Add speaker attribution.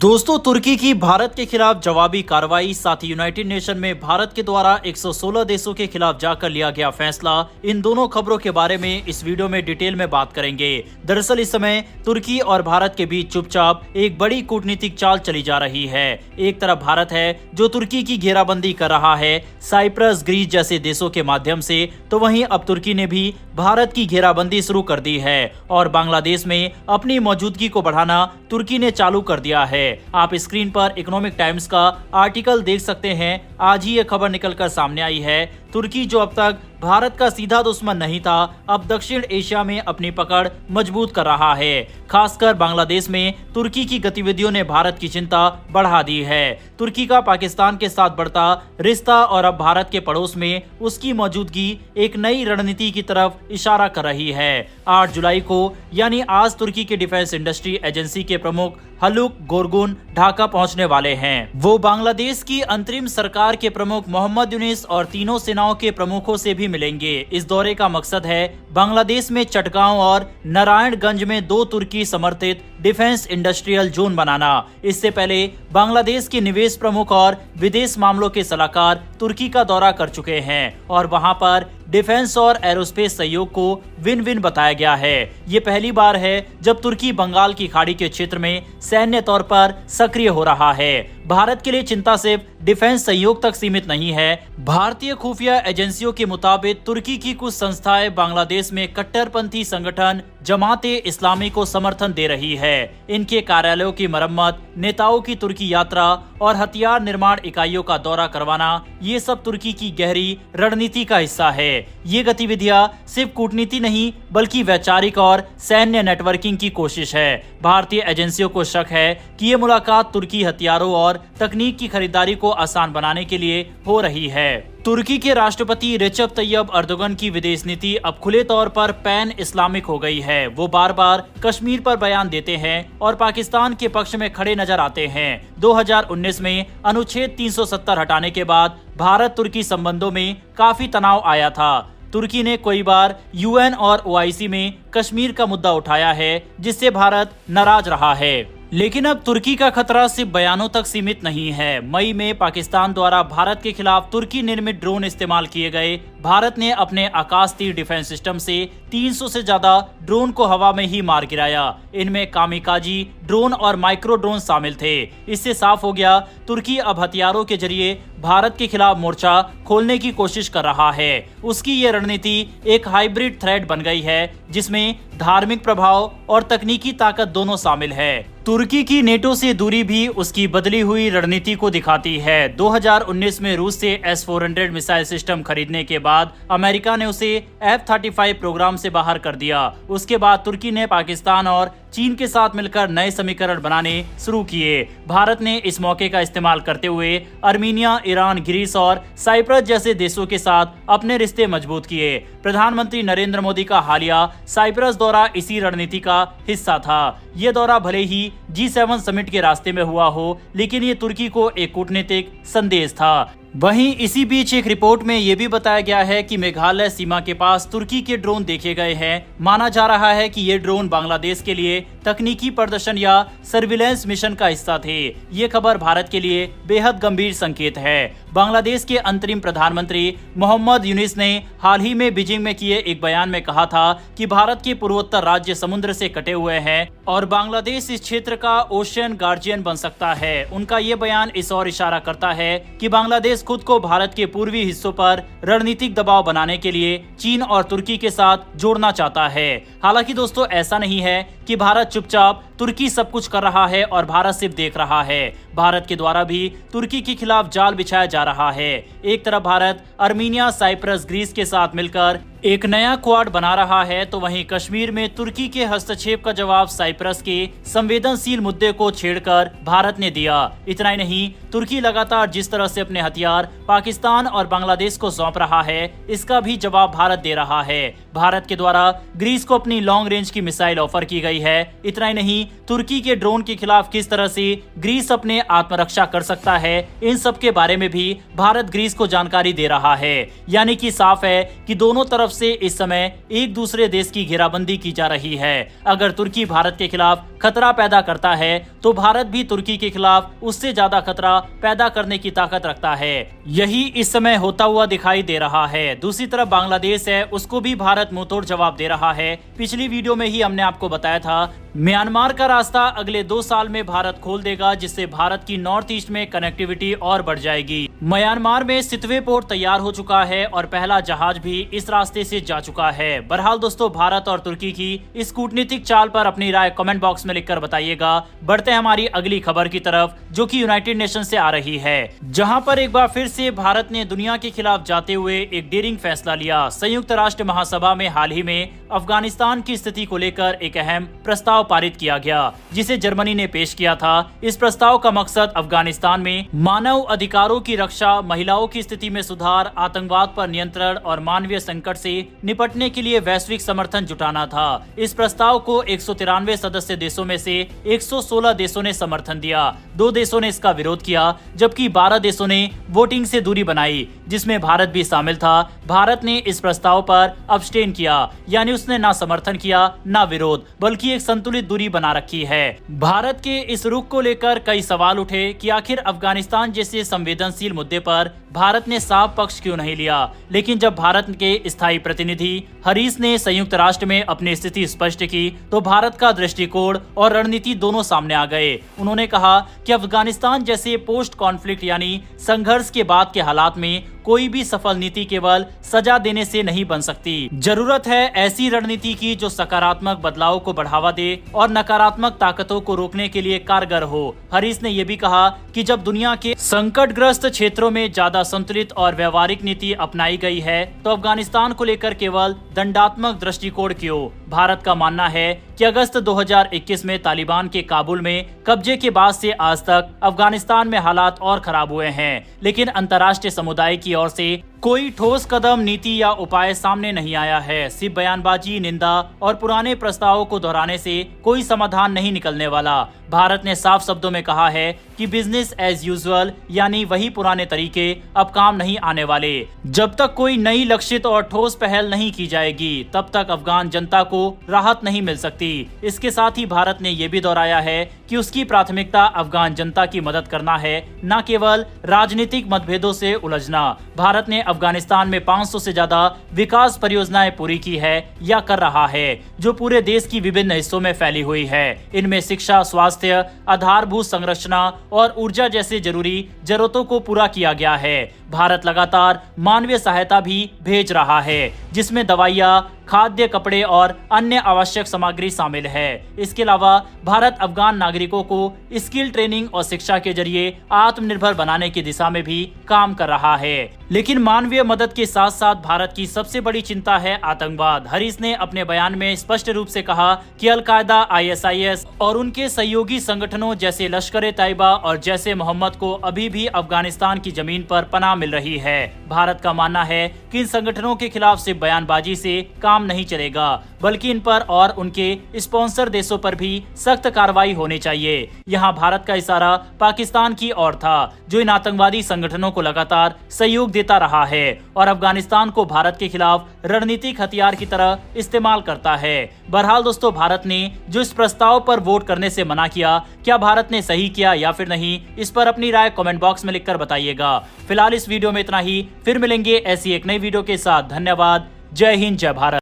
Speaker 1: दोस्तों, तुर्की की भारत के खिलाफ जवाबी कार्रवाई, साथ ही यूनाइटेड नेशन में भारत के द्वारा 116 देशों के खिलाफ जाकर लिया गया फैसला, इन दोनों खबरों के बारे में इस वीडियो में डिटेल में बात करेंगे। दरअसल इस समय तुर्की और भारत के बीच चुपचाप एक बड़ी कूटनीतिक चाल चली जा रही है। एक तरफ भारत है जो तुर्की की घेराबंदी कर रहा है साइप्रस, ग्रीस जैसे देशों के माध्यम से, तो वहीं अब तुर्की ने भी भारत की घेराबंदी शुरू कर दी है और बांग्लादेश में अपनी मौजूदगी को बढ़ाना तुर्की ने चालू कर दिया है। आप स्क्रीन पर इकोनॉमिक टाइम्स का आर्टिकल देख सकते हैं। आज ही ये खबर निकलकर सामने आई है। तुर्की जो अब तक भारत का सीधा दुश्मन नहीं था, अब दक्षिण एशिया में अपनी पकड़ मजबूत कर रहा है। खासकर बांग्लादेश में तुर्की की गतिविधियों ने भारत की चिंता बढ़ा दी है। तुर्की का पाकिस्तान के साथ बढ़ता रिश्ता और अब भारत के पड़ोस में उसकी मौजूदगी एक नई रणनीति की तरफ इशारा कर रही है। 8 जुलाई को यानी आज तुर्की के डिफेंस इंडस्ट्री एजेंसी के प्रमुख हलुक गोरगुन ढाका पहुंचने वाले हैं। वो बांग्लादेश की अंतरिम सरकार के प्रमुख मोहम्मद यूनिस और तीनों सेनाओं के प्रमुखों से भी मिलेंगे। इस दौरे का मकसद है बांग्लादेश में चटगांव और नारायणगंज में 2 तुर्की समर्थित डिफेंस इंडस्ट्रियल जोन बनाना। इससे पहले बांग्लादेश के निवेश प्रमुख और विदेश मामलों के सलाहकार तुर्की का दौरा कर चुके हैं और वहां पर डिफेंस और एरोस्पेस सहयोग को विन विन बताया गया है। ये पहली बार है जब तुर्की बंगाल की खाड़ी के क्षेत्र में सैन्य तौर पर सक्रिय हो रहा है। भारत के लिए चिंता सिर्फ डिफेंस सहयोग तक सीमित नहीं है। भारतीय खुफिया एजेंसियों के मुताबिक तुर्की की कुछ संस्थाएं बांग्लादेश में कट्टरपंथी संगठन जमाते इस्लामी को समर्थन दे रही है। इनके कार्यालयों की मरम्मत, नेताओं की तुर्की यात्रा और हथियार निर्माण इकाइयों का दौरा करवाना, ये सब तुर्की की गहरी रणनीति का हिस्सा है। ये गतिविधियां सिर्फ कूटनीति नहीं बल्कि वैचारिक और सैन्य नेटवर्किंग की कोशिश है। भारतीय एजेंसियों को शक है कि ये मुलाकात तुर्की हथियारों और तकनीक की खरीदारी को आसान बनाने के लिए हो रही है। तुर्की के राष्ट्रपति रेचप तैयब अर्दोगन की विदेश नीति अब खुले तौर पर पैन इस्लामिक हो गई है। वो बार बार कश्मीर पर बयान देते हैं और पाकिस्तान के पक्ष में खड़े नजर आते हैं। 2019 में अनुच्छेद 370 हटाने के बाद भारत तुर्की संबंधों में काफी तनाव आया था। तुर्की ने कई बार UN और OIC में कश्मीर का मुद्दा उठाया है, जिससे भारत नाराज रहा है। लेकिन अब तुर्की का खतरा सिर्फ बयानों तक सीमित नहीं है। मई में पाकिस्तान द्वारा भारत के खिलाफ तुर्की निर्मित ड्रोन इस्तेमाल किए गए। भारत ने अपने आकाश तीर डिफेंस सिस्टम से 300 से ज्यादा ड्रोन को हवा में ही मार गिराया। इनमें कामिकाजी ड्रोन और माइक्रो ड्रोन शामिल थे। इससे साफ हो गया तुर्की अब हथियारों के जरिए भारत के खिलाफ मोर्चा खोलने की कोशिश कर रहा है। उसकी ये रणनीति एक हाइब्रिड थ्रेट बन गई है, जिसमें धार्मिक प्रभाव और तकनीकी ताकत दोनों शामिल है। तुर्की की नेटो से दूरी भी उसकी बदली हुई रणनीति को दिखाती है। 2019 में रूस से S-400 मिसाइल सिस्टम खरीदने के बाद अमेरिका ने उसे F-35 प्रोग्राम से बाहर कर दिया। उसके बाद तुर्की ने पाकिस्तान और चीन के साथ मिलकर नए समीकरण बनाने शुरू किए। भारत ने इस मौके का इस्तेमाल करते हुए अर्मीनिया, ईरान, ग्रीस और साइप्रस जैसे देशों के साथ अपने रिश्ते मजबूत किए। प्रधानमंत्री नरेंद्र मोदी का हालिया साइप्रस दौरा इसी रणनीति का हिस्सा था। ये दौरा भले ही G7 समिट के रास्ते में हुआ हो, लेकिन ये तुर्की को एक कूटनीतिक संदेश था। वहीं इसी बीच एक रिपोर्ट में यह भी बताया गया है कि मेघालय सीमा के पास तुर्की के ड्रोन देखे गए हैं। माना जा रहा है कि ये ड्रोन बांग्लादेश के लिए तकनीकी प्रदर्शन या सर्विलेंस मिशन का हिस्सा थे। ये खबर भारत के लिए बेहद गंभीर संकेत है। बांग्लादेश के अंतरिम प्रधानमंत्री मोहम्मद यूनिस ने हाल ही में बीजिंग में किए एक बयान में कहा था कि भारत के पूर्वोत्तर राज्य समुद्र से कटे हुए हैं और बांग्लादेश इस क्षेत्र का ओशियन गार्जियन बन सकता है। उनका ये बयान इस ओर इशारा करता है कि बांग्लादेश खुद को भारत के पूर्वी हिस्सों पर रणनीतिक दबाव बनाने के लिए चीन और तुर्की के साथ जोड़ना चाहता है। हालांकि दोस्तों, ऐसा नहीं है कि भारत चुपचाप तुर्की सब कुछ कर रहा है और भारत सिर्फ देख रहा है। भारत के द्वारा भी तुर्की के खिलाफ जाल बिछाया जा रहा है। एक तरफ भारत अर्मीनिया, साइप्रस, ग्रीस के साथ मिलकर एक नया क्वाड बना रहा है, तो वहीं कश्मीर में तुर्की के हस्तक्षेप का जवाब साइप्रस के संवेदनशील मुद्दे को छेड़कर भारत ने दिया। इतना ही नहीं, तुर्की लगातार जिस तरह से अपने हथियार पाकिस्तान और बांग्लादेश को सौंप रहा है, इसका भी जवाब भारत दे रहा है। भारत के द्वारा ग्रीस को अपनी लॉन्ग रेंज की मिसाइल ऑफर की गई गई है। इतना ही नहीं, तुर्की के ड्रोन के खिलाफ किस तरह से ग्रीस अपने आत्मरक्षा कर सकता है, इन सब के बारे में भी भारत ग्रीस को जानकारी दे रहा है। यानी कि साफ है कि दोनों तरफ से इस समय एक दूसरे देश की घेराबंदी की जा रही है। अगर तुर्की भारत के खिलाफ खतरा पैदा करता है तो भारत भी तुर्की के खिलाफ उससे ज्यादा खतरा पैदा करने की ताकत रखता है। यही इस समय होता हुआ दिखाई दे रहा है। दूसरी तरफ बांग्लादेश है, उसको भी भारत मुंहतोड़ जवाब दे रहा है। पिछली वीडियो में ही हमने आपको बताया था म्यांमार का रास्ता अगले 2 साल में भारत खोल देगा, जिससे भारत की नॉर्थ ईस्ट में कनेक्टिविटी और बढ़ जाएगी। म्यांमार में सितवे पोर्ट तैयार हो चुका है और पहला जहाज भी इस रास्ते से जा चुका है। बहरहाल दोस्तों, भारत और तुर्की की इस कूटनीतिक चाल पर अपनी राय कमेंट बॉक्स में लिखकर बताइएगा। बढ़ते हैं हमारी अगली खबर की तरफ, जो कि यूनाइटेड नेशन से आ रही है, जहां पर एक बार फिर से भारत ने दुनिया के खिलाफ जाते हुए एक डेयरिंग फैसला लिया। संयुक्त राष्ट्र महासभा में हाल ही में अफगानिस्तान की स्थिति को लेकर एक अहम प्रस्ताव पारित किया गया, जिसे जर्मनी ने पेश किया था। इस प्रस्ताव का मकसद अफगानिस्तान में मानव अधिकारों की रक्षा, महिलाओं की स्थिति में सुधार, आतंकवाद पर नियंत्रण और मानवीय संकट से निपटने के लिए वैश्विक समर्थन जुटाना था। इस प्रस्ताव को 193 सदस्य देशों में से 116 देशों ने समर्थन दिया। 2 देशों ने इसका विरोध किया, जबकि 12 देशों ने वोटिंग से दूरी बनाई, जिसमें भारत भी शामिल था। भारत ने इस प्रस्ताव पर अब्सटेन किया, यानी उसने ना समर्थन किया ना विरोध, बल्कि एक संतुलित दूरी बना रखी है। भारत के इस रुख को लेकर कई सवाल उठे कि आखिर अफगानिस्तान जैसे संवेदनशील मुद्दे पर भारत ने साफ पक्ष क्यों नहीं लिया। लेकिन जब भारत के स्थायी प्रतिनिधि हरीश ने संयुक्त राष्ट्र में अपनी स्थिति स्पष्ट की, तो भारत का दृष्टिकोण और रणनीति दोनों सामने आ गए। उन्होंने कहा कि अफगानिस्तान जैसे पोस्ट कॉन्फ्लिक्ट यानी संघर्ष के बाद के हालात में कोई भी सफल नीति केवल सजा देने से नहीं बन सकती। जरूरत है ऐसी रणनीति की जो सकारात्मक बदलाव को बढ़ावा दे और नकारात्मक ताकतों को रोकने के लिए कारगर हो। हरीश ने यह भी कहा कि जब दुनिया के संकटग्रस्त क्षेत्रों में ज्यादा संतुलित और व्यवहारिक नीति अपनाई गई है, तो अफगानिस्तान को लेकर केवल दंडात्मक दृष्टिकोण क्यों। भारत का मानना है कि अगस्त 2021 में तालिबान के काबुल में कब्जे के बाद से आज तक अफगानिस्तान में हालात और खराब हुए हैं, लेकिन अंतर्राष्ट्रीय समुदाय की ओर से कोई ठोस कदम, नीति या उपाय सामने नहीं आया है। सिर्फ बयानबाजी, निंदा और पुराने प्रस्तावों को दोहराने से कोई समाधान नहीं निकलने वाला। भारत ने साफ शब्दों में कहा है कि बिजनेस एज यूजुअल, यानी वही पुराने तरीके अब काम नहीं आने वाले। जब तक कोई नई लक्षित और ठोस पहल नहीं की जाएगी, तब तक अफगान जनता को राहत नहीं मिल सकती। इसके साथ ही भारत ने यह भी दोहराया है कि उसकी प्राथमिकता अफगान जनता की मदद करना है, न केवल राजनीतिक मतभेदों से उलझना। भारत ने अफगानिस्तान में 500 से ज्यादा विकास परियोजनाएं पूरी की है या कर रहा है, जो पूरे देश की विभिन्न हिस्सों में फैली हुई है। इनमें शिक्षा, स्वास्थ्य, आधारभूत संरचना और ऊर्जा जैसे जरूरी जरूरतों को पूरा किया गया है। भारत लगातार मानवीय सहायता भी भेज रहा है, जिसमें दवाइयाँ, खाद्य, कपड़े और अन्य आवश्यक सामग्री शामिल है। इसके अलावा भारत अफगान नागरिकों को स्किल ट्रेनिंग और शिक्षा के जरिए आत्मनिर्भर बनाने की दिशा में भी काम कर रहा है। लेकिन मानवीय मदद के साथ साथ भारत की सबसे बड़ी चिंता है आतंकवाद। हरीश ने अपने बयान में स्पष्ट रूप से कहा कि अल-कायदा, ISIS और उनके सहयोगी संगठनों जैसे लश्कर-ए-तैयबा और जैसे मोहम्मद को अभी भी अफगानिस्तान की जमीन पर पनाह मिल रही है। भारत का मानना है कि इन संगठनों के खिलाफ सिर्फ बयानबाजी से काम नहीं चलेगा, बल्कि इन पर और उनके स्पॉन्सर देशों पर भी सख्त कार्रवाई होनी चाहिए। यहाँ भारत का इशारा पाकिस्तान की ओर था, जो इन आतंकवादी संगठनों को लगातार सहयोग देता रहा है और अफगानिस्तान को भारत के खिलाफ रणनीतिक हथियार की तरह इस्तेमाल करता है। बहरहाल दोस्तों, भारत ने जो इस प्रस्ताव पर वोट करने से मना किया, क्या भारत ने सही किया या फिर नहीं, इस पर अपनी राय कमेंट बॉक्स में लिखकर बताइएगा। फिलहाल इस वीडियो में इतना ही, फिर मिलेंगे ऐसी एक नई वीडियो के साथ। धन्यवाद। जय हिंद, जय भारत।